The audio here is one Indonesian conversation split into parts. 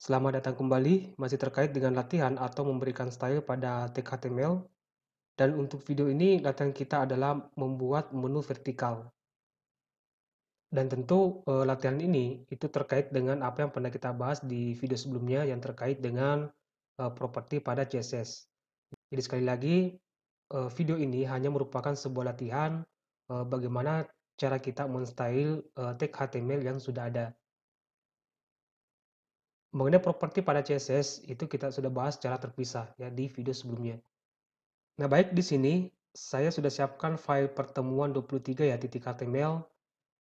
Selamat datang kembali, masih terkait dengan latihan atau memberikan style pada tag HTML. Dan untuk video ini, latihan kita adalah membuat menu vertikal. Dan tentu latihan ini itu terkait dengan apa yang pernah kita bahas di video sebelumnya yang terkait dengan properti pada CSS. Jadi sekali lagi, video ini hanya merupakan sebuah latihan bagaimana cara kita men-style tag HTML yang sudah ada. Mengenai properti pada CSS itu kita sudah bahas secara terpisah ya di video sebelumnya. Nah, baik di sini saya sudah siapkan file pertemuan 23 ya titik HTML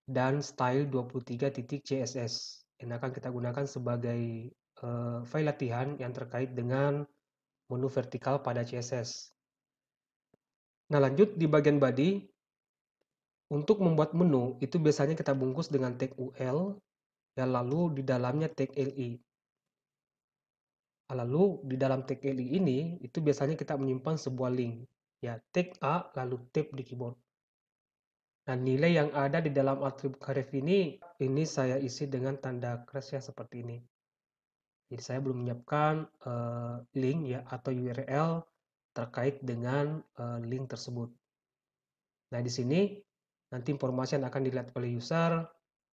dan style 23 titik CSS. Ini akan kita gunakan sebagai file latihan yang terkait dengan menu vertikal pada CSS. Nah, lanjut di bagian body. Untuk membuat menu itu biasanya kita bungkus dengan tag UL ya, lalu di dalamnya tag LI. Lalu di dalam tag LI ini itu biasanya kita menyimpan sebuah link ya, tag A lalu tab di keyboard. Nah, nilai yang ada di dalam atribut href ini saya isi dengan tanda crash ya seperti ini. Jadi saya belum menyiapkan link ya atau URL terkait dengan link tersebut. Nah, di sini nanti informasi yang akan dilihat oleh user,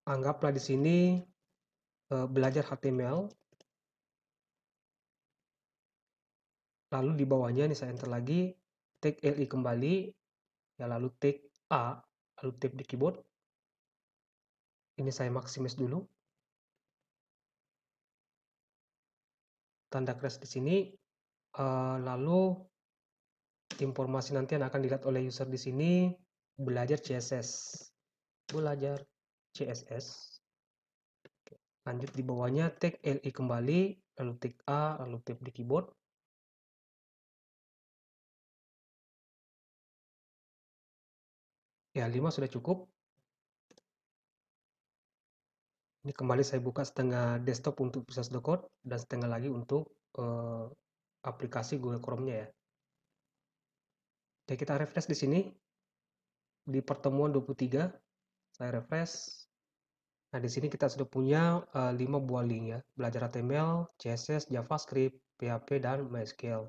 anggaplah di sini belajar HTML. Lalu di bawahnya ini saya enter lagi, tag LI kembali, ya lalu tag A, lalu tab di keyboard. Ini saya maksimis dulu. Tanda crash di sini, lalu informasi nanti yang akan dilihat oleh user di sini, belajar CSS. Belajar CSS. Lanjut di bawahnya tag LI kembali, lalu tag A, lalu tab di keyboard. Ya, 5 sudah cukup. Ini kembali saya buka setengah desktop untuk Visual Code dan setengah lagi untuk aplikasi Google Chrome-nya ya. Oke, kita refresh di sini. Di pertemuan 23, saya refresh. Nah, di sini kita sudah punya 5 buah link ya. Belajar HTML, CSS, JavaScript, PHP, dan MySQL.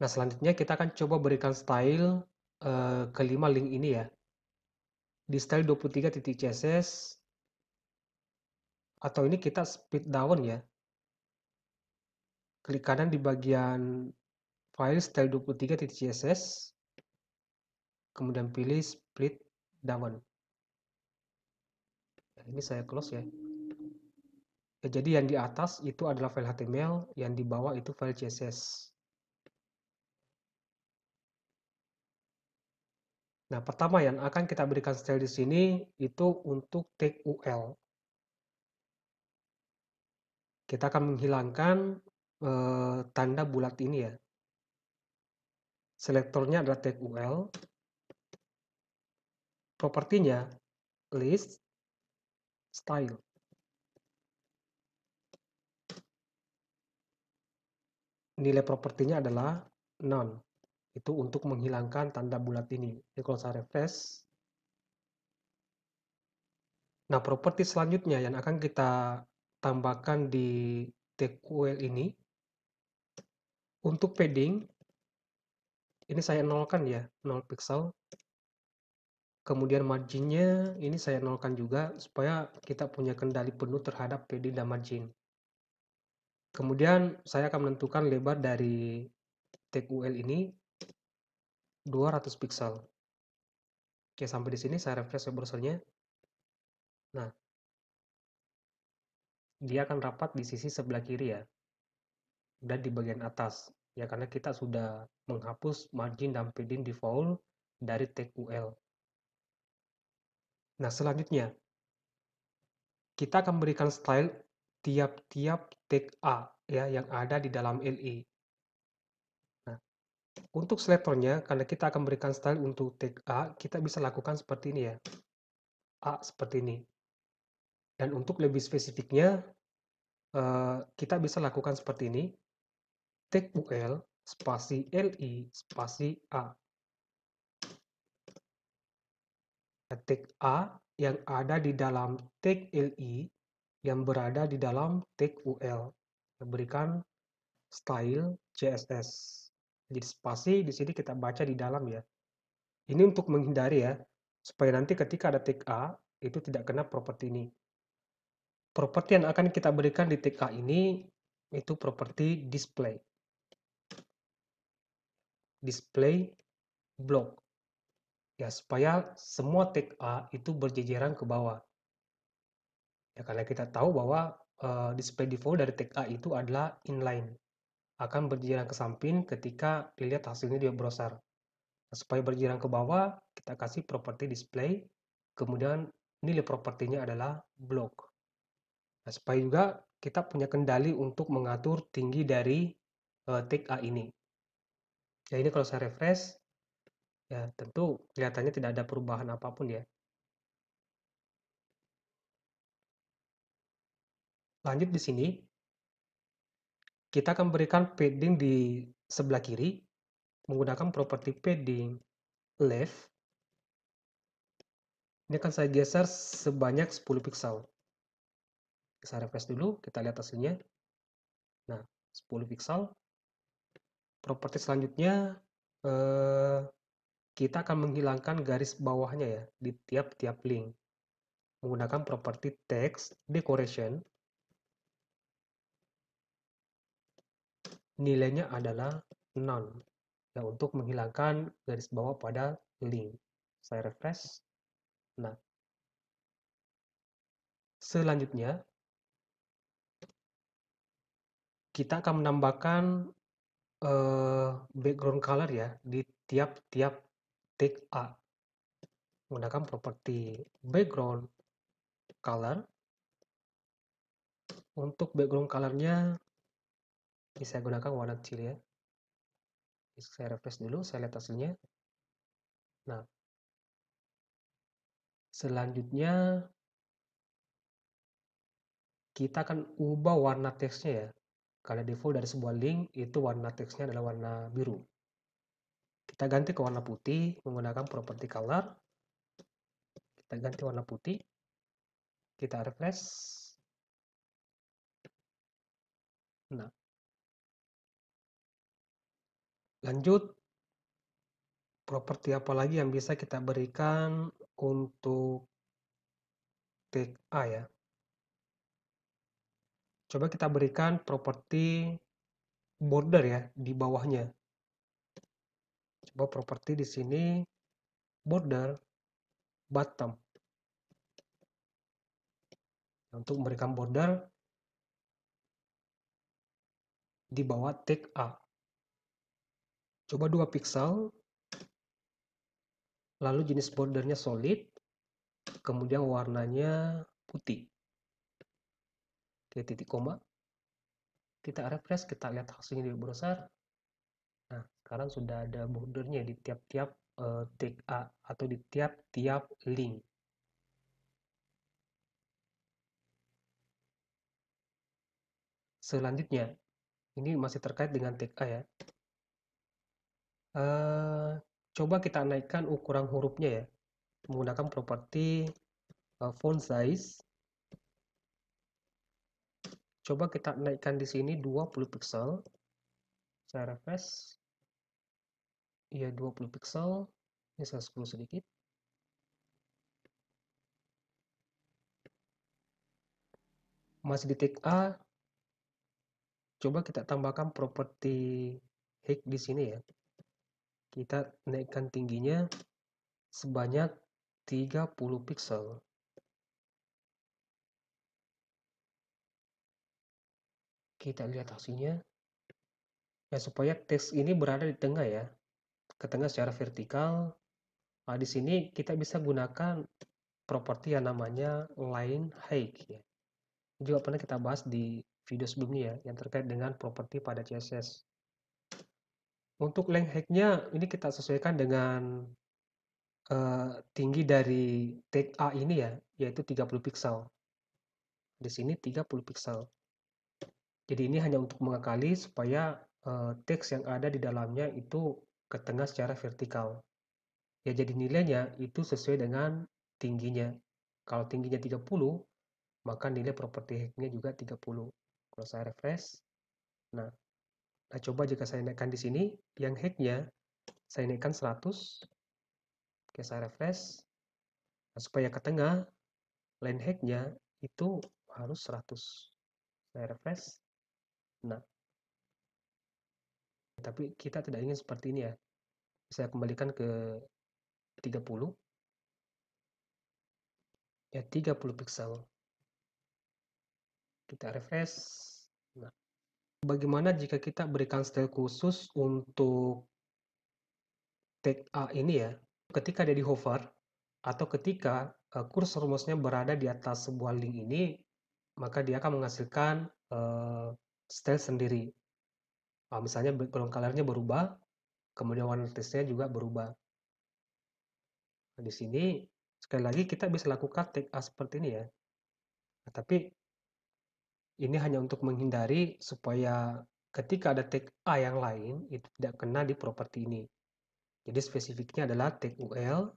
Nah, selanjutnya kita akan coba berikan style kelima link ini ya. Di style 23.css, atau ini kita speed down ya. Klik kanan di bagian file style 23.css, kemudian pilih split down. Nah, ini saya close ya. Jadi yang di atas itu adalah file HTML, yang di bawah itu file CSS. Nah, pertama yang akan kita berikan style di sini itu untuk tag UL. Kita akan menghilangkan tanda bulat ini ya. Selektornya adalah tag UL. Propertinya list style. Nilai propertinya adalah none. Itu untuk menghilangkan tanda bulat ini. Jadi kalau saya refresh. Nah, properti selanjutnya yang akan kita tambahkan di tag UL ini. Untuk padding, ini saya nolkan ya, 0 pixel. Kemudian marginnya ini saya nolkan juga supaya kita punya kendali penuh terhadap padding dan margin. Kemudian saya akan menentukan lebar dari tag UL ini 200 pixel. Oke, sampai di sini saya refresh web browsernya. Nah, dia akan rapat di sisi sebelah kiri ya, dan di bagian atas. Ya, karena kita sudah menghapus margin dan padding default dari tag UL. Nah, selanjutnya kita akan berikan style tiap-tiap tag A ya yang ada di dalam LI. Nah, untuk selektornya, karena kita akan berikan style untuk tag A, kita bisa lakukan seperti ini ya. A seperti ini. Dan untuk lebih spesifiknya, kita bisa lakukan seperti ini. Tag UL, spasi LI, spasi A. Tag A yang ada di dalam tag LI yang berada di dalam tag UL. Berikan style CSS. Jadi spasi di sini kita baca di dalam ya. Ini untuk menghindari ya, supaya nanti ketika ada tag A, itu tidak kena properti ini. Properti yang akan kita berikan di tag A ini, itu properti display. Display block. Ya, supaya semua tag A itu berjejeran ke bawah. Ya, karena kita tahu bahwa display default dari tag A itu adalah inline. Akan berjejeran ke samping ketika dilihat hasilnya di browser. Nah, supaya berjejeran ke bawah, kita kasih properti display, kemudian nilai propertinya adalah block. Nah, supaya juga kita punya kendali untuk mengatur tinggi dari tag A ini. Ya, ini kalau saya refresh, ya tentu kelihatannya tidak ada perubahan apapun ya. Lanjut di sini, kita akan berikan padding di sebelah kiri menggunakan properti padding left. Ini akan saya geser sebanyak 10 pixel. Saya refresh dulu, kita lihat hasilnya. Nah, 10 pixel. Properti selanjutnya, kita akan menghilangkan garis bawahnya ya, di tiap-tiap link. Menggunakan properti text decoration. Nilainya adalah none. Nah, untuk menghilangkan garis bawah pada link. Saya refresh. Nah, selanjutnya, kita akan menambahkan background color ya di tiap-tiap tag A. Menggunakan properti background color. Untuk background colornya, bisa gunakan warna kecil ya. Saya refresh dulu, saya lihat hasilnya. Nah, selanjutnya kita akan ubah warna teksnya ya. Kalau default dari sebuah link, itu warna teksnya adalah warna biru. Kita ganti ke warna putih menggunakan properti color. Kita ganti warna putih. Kita refresh. Nah, lanjut. Properti apa lagi yang bisa kita berikan untuk tag A ya. Coba kita berikan properti border ya di bawahnya. Coba properti di sini border bottom. Untuk memberikan border di bawah tag A. Coba 2 pixel. Lalu jenis bordernya solid. Kemudian warnanya putih. Oke, titik koma. Kita refresh, kita lihat hasilnya di browser. Nah, sekarang sudah ada bordernya di tiap-tiap tag A atau di tiap-tiap link. Selanjutnya, ini masih terkait dengan tag A ya. Coba kita naikkan ukuran hurufnya ya. Menggunakan properti font size. Coba kita naikkan di sini 20 pixel. Saya refresh. Iya, 20 pixel. Ini saya scroll sedikit. Masih di tag A. Coba kita tambahkan properti height di sini ya. Kita naikkan tingginya sebanyak 30 pixel. Kita lihat hasilnya. Ya, supaya teks ini berada di tengah ya. Ke tengah secara vertikal. Nah, di sini kita bisa gunakan properti yang namanya line height ya. Juga pernah kita bahas di video sebelumnya ya, yang terkait dengan properti pada CSS. Untuk length height-nya ini kita sesuaikan dengan tinggi dari tag A ini ya, yaitu 30 pixel. Di sini 30 pixel. Jadi ini hanya untuk mengakali supaya teks yang ada di dalamnya itu ke tengah secara vertikal. Ya, jadi nilainya itu sesuai dengan tingginya. Kalau tingginya 30, maka nilai properti hacknya juga 30. Kalau saya refresh, nah coba jika saya naikkan di sini, yang hacknya saya naikkan 100. Oke, saya refresh. Nah, supaya ke tengah, line hacknya itu harus 100. Saya refresh. Nah, tapi kita tidak ingin seperti ini ya. Saya kembalikan ke 30. Ya, 30 pixel. Kita refresh. Nah, bagaimana jika kita berikan style khusus untuk tag A ini ya? Ketika dia di hover, atau ketika kursor mouse-nya berada di atas sebuah link ini, maka dia akan menghasilkan style sendiri. Misalnya background color-nya berubah, kemudian warna teksnya juga berubah. Nah, di sini sekali lagi kita bisa lakukan tag A seperti ini ya. Nah, tapi ini hanya untuk menghindari supaya ketika ada tag A yang lain itu tidak kena di properti ini. Jadi spesifiknya adalah tag UL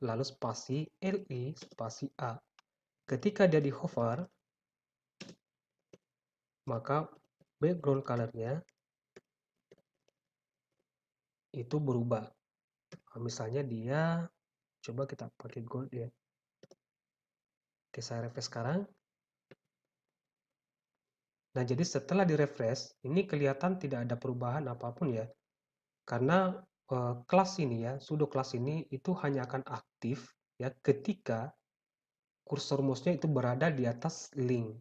lalu spasi LI spasi A. Ketika dia di hover, maka background color-nya itu berubah. Misalnya dia, coba kita pakai gold ya. Oke, saya refresh sekarang. Nah, jadi setelah di refresh, ini kelihatan tidak ada perubahan apapun ya. Karena kelas ini ya, pseudo kelas ini itu hanya akan aktif ya ketika kursor mouse-nya itu berada di atas link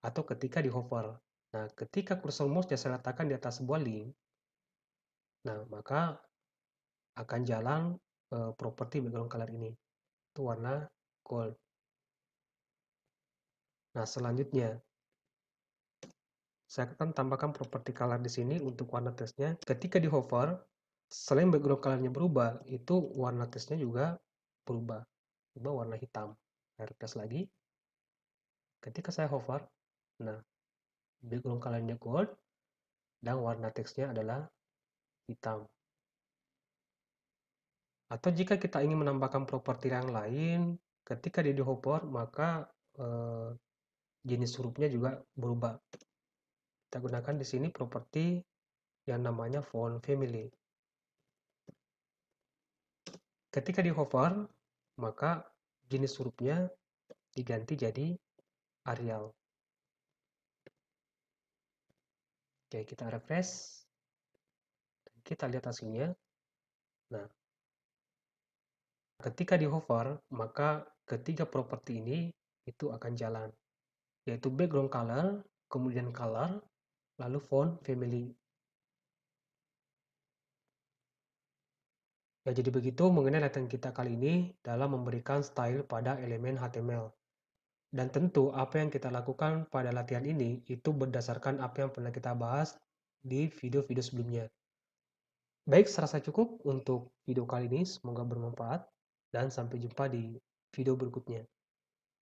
atau ketika di hover. Nah, ketika kursor mouse-nya saya letakkan di atas sebuah link, nah maka akan jalan properti background color ini. Itu warna gold. Nah, selanjutnya saya akan tambahkan properti color di sini untuk warna teksnya. Ketika di hover, selain background color-nya berubah, itu warna teksnya juga berubah warna hitam. Saya refresh lagi. Ketika saya hover, nah background color-nya gold dan warna teksnya adalah hitam. Atau jika kita ingin menambahkan properti yang lain, ketika dia di hover, maka jenis hurufnya juga berubah. Kita gunakan di sini properti yang namanya font family. Ketika di hover, maka jenis hurufnya diganti jadi Arial. Oke, kita refresh. Kita lihat hasilnya. Nah, ketika di hover, maka ketiga properti ini itu akan jalan, yaitu background color, kemudian color, lalu font family. Ya, jadi begitu mengenai latihan kita kali ini dalam memberikan style pada elemen HTML. Dan tentu apa yang kita lakukan pada latihan ini itu berdasarkan apa yang pernah kita bahas di video-video sebelumnya. Baik, serasa cukup untuk video kali ini. Semoga bermanfaat dan sampai jumpa di video berikutnya.